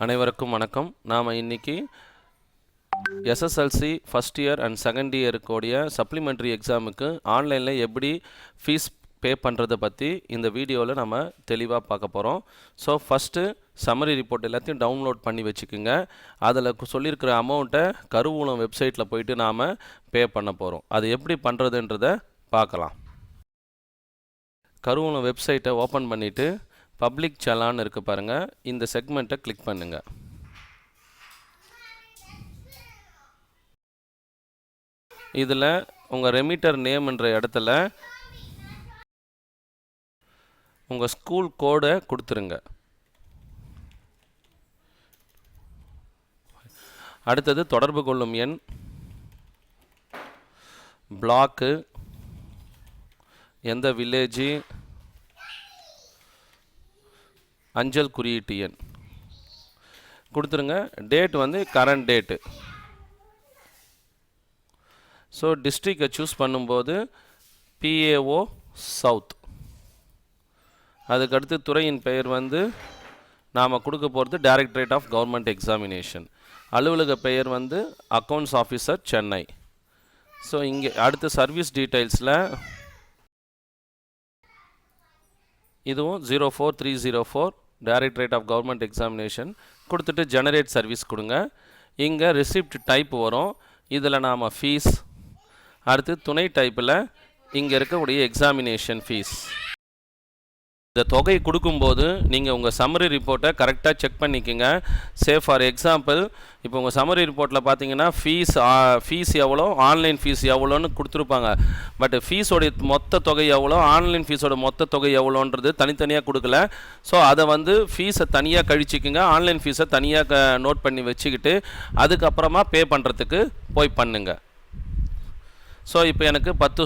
அனைவருக்கும் வணக்கம். நாம் இன்றைக்கி SSLC first year and second இயருக்குடைய சப்ளிமெண்ட்ரி எக்ஸாமுக்கு ஆன்லைனில் எப்படி ஃபீஸ் பே பண்ணுறதை பற்றி இந்த வீடியோவில் நம்ம தெளிவாக பார்க்க போகிறோம். ஸோ ஃபஸ்ட்டு சம்மரி ரிப்போர்ட் எல்லாத்தையும் டவுன்லோட் பண்ணி வச்சுக்கோங்க. அதில் சொல்லியிருக்கிற அமௌண்ட்டை கருவூலம் வெப்சைட்டில் போயிட்டு நாம் பே பண்ண போகிறோம். அது எப்படி பண்ணுறதுன்றதை பார்க்கலாம். கருவூலம் வெப்சைட்டை ஓப்பன் பண்ணிவிட்டு பப்ளிக் சலான் இருக்குது பாருங்கள், இந்த செக்மெண்ட்டை கிளிக் பண்ணுங்கள். இதில் உங்கள் ரெமிட்டர் நேம்ன்ற இடத்துல உங்கள் ஸ்கூல் கோடை கொடுத்துருங்க. அடுத்தது தொடர்பு கொள்ளும் எண், பிளாக்கு, எந்த வில்லேஜு, அஞ்சல் குறியீட்டு எண் கொடுத்துருங்க. டேட் வந்து கரண்ட் டேட்டு. ஸோ டிஸ்ட்ரிக்டை சூஸ் பண்ணும்போது PAO சவுத். அதுக்கடுத்து துறையின் பெயர் வந்து நாம் கொடுக்க போகிறது டைரக்டரேட் ஆஃப் கவர்மெண்ட் எக்ஸாமினேஷன். அலுவலக பெயர் வந்து அக்கௌண்ட்ஸ் ஆஃபீஸர் சென்னை. ஸோ இங்கே அடுத்து சர்வீஸ் டீட்டெயில்ஸில் இதுவும் 04304 டைரக்டரேட் ஆஃப் கவர்மெண்ட் எக்ஸாமினேஷன் கொடுத்துட்டு ஜெனரேட் சர்வீஸ் கொடுங்க. இங்கே ரிசிப்ட் டைப் வரும். இதில் நாம் ஃபீஸ், அடுத்து துணை டைப்பில் இங்கே இருக்கக்கூடிய எக்ஸாமினேஷன் ஃபீஸ். இந்த தொகை கொடுக்கும்போது நீங்கள் உங்கள் சம்மரி ரிப்போர்ட்டை கரெக்டாக செக் பண்ணிக்கோங்க. ஃபார் எக்ஸாம்பிள், இப்போ உங்கள் சம்மரி ரிப்போர்ட்டில் பார்த்தீங்கன்னா ஃபீஸ் எவ்வளோ, ஆன்லைன் ஃபீஸ் எவ்வளோன்னு கொடுத்துருப்பாங்க. பட் ஃபீஸோடைய மொத்த தொகை எவ்வளோ, ஆன்லைன் ஃபீஸோட மொத்த தொகை எவ்வளோன்றது தனித்தனியாக கொடுக்கல. ஸோ அதை வந்து ஃபீஸை தனியாக கழிச்சிக்கோங்க, ஆன்லைன் ஃபீஸை தனியாக நோட் பண்ணி வச்சுக்கிட்டு அதுக்கப்புறமா பே பண்ணுறதுக்கு போய் பண்ணுங்கள். ஸோ இப்போ எனக்கு 10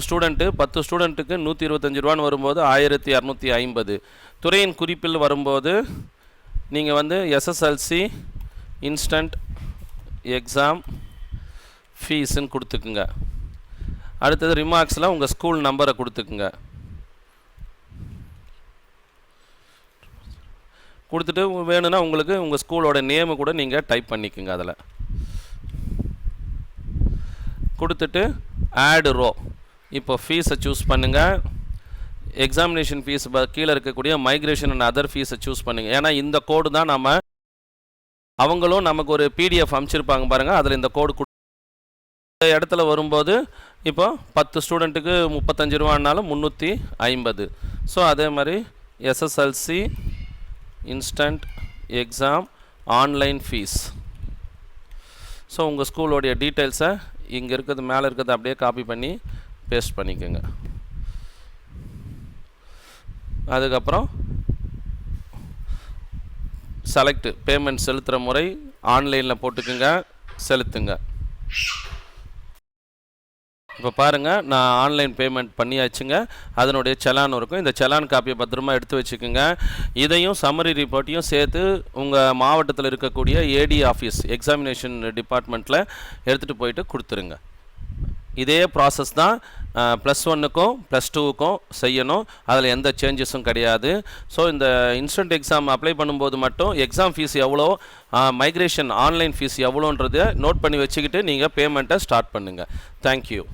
ஸ்டூடெண்ட்டுக்கு 125 ரூபான்னு வரும்போது 1250. துறையின் குறிப்பில் வரும்போது நீங்கள் வந்து எஸ்எஸ்எல்சி இன்ஸ்டன்ட் எக்ஸாம் ஃபீஸுன்னு கொடுத்துக்குங்க. அடுத்தது ரிமார்க்ஸில் உங்கள் ஸ்கூல் நம்பரை கொடுத்துக்குங்க. கொடுத்துட்டு வேணும்னா உங்களுக்கு உங்கள் ஸ்கூலோட நேமு கூட நீங்கள் டைப் பண்ணிக்கோங்க. அதில் கொடுத்துட்டு ஆட் ரோ, இப்போ ஃபீஸை சூஸ் பண்ணுங்கள். எக்ஸாமினேஷன் ஃபீஸ் கீழே இருக்கக்கூடிய மைக்ரேஷன் அண்ட் அதர் ஃபீஸை சூஸ் பண்ணுங்கள். ஏன்னா இந்த கோடு தான் அவங்களும் நமக்கு ஒரு PDF அனுப்பிச்சிருப்பாங்க பாருங்கள், அதில் இந்த கோடு இடத்துல வரும்போது இப்போ 10 ஸ்டூடெண்ட்டுக்கு 35 ரூபான்னாலும் 350. ஸோ அதே மாதிரி SSLC instant exam online fees. So உங்கள் ஸ்கூலோடைய டீட்டெயில்ஸை இங்கே இருக்கிறது மேலே இருக்கிறது அப்படியே காப்பி பண்ணி பேஸ்ட் பண்ணிக்கோங்க. அதுக்கப்புறம் செலக்ட் பேமெண்ட் செலுத்துகிற முறை ஆன்லைனில் போட்டுக்குங்க, செலுத்துங்க. இப்போ பாருங்கள், நான் ஆன்லைன் பேமெண்ட் பண்ணியாச்சுங்க. அதனுடைய செலான் இருக்கும். இந்த செலான் காப்பியை பத்திரமா எடுத்து வச்சுக்கோங்க. இதையும் சம்மரி ரிப்போர்ட்டையும் சேர்த்து உங்கள் மாவட்டத்தில் இருக்கக்கூடிய AD ஆஃபீஸ் எக்ஸாமினேஷன் டிபார்ட்மெண்ட்டில் எடுத்துகிட்டு போயிட்டு கொடுத்துருங்க. இதே ப்ராசஸ் தான் +1க்கும் +2க்கும் செய்யணும். அதில் எந்த சேஞ்சஸும் கிடையாது. ஸோ இந்த இன்ஸ்டன்ட் எக்ஸாம் அப்ளை பண்ணும்போது மட்டும் எக்ஸாம் ஃபீஸ் எவ்வளோ, மைக்ரேஷன் ஆன்லைன் ஃபீஸ் எவ்வளோன்றதை நோட் பண்ணி வச்சுக்கிட்டு நீங்கள் பேமெண்ட்டை ஸ்டார்ட் பண்ணுங்கள். தேங்க்யூ.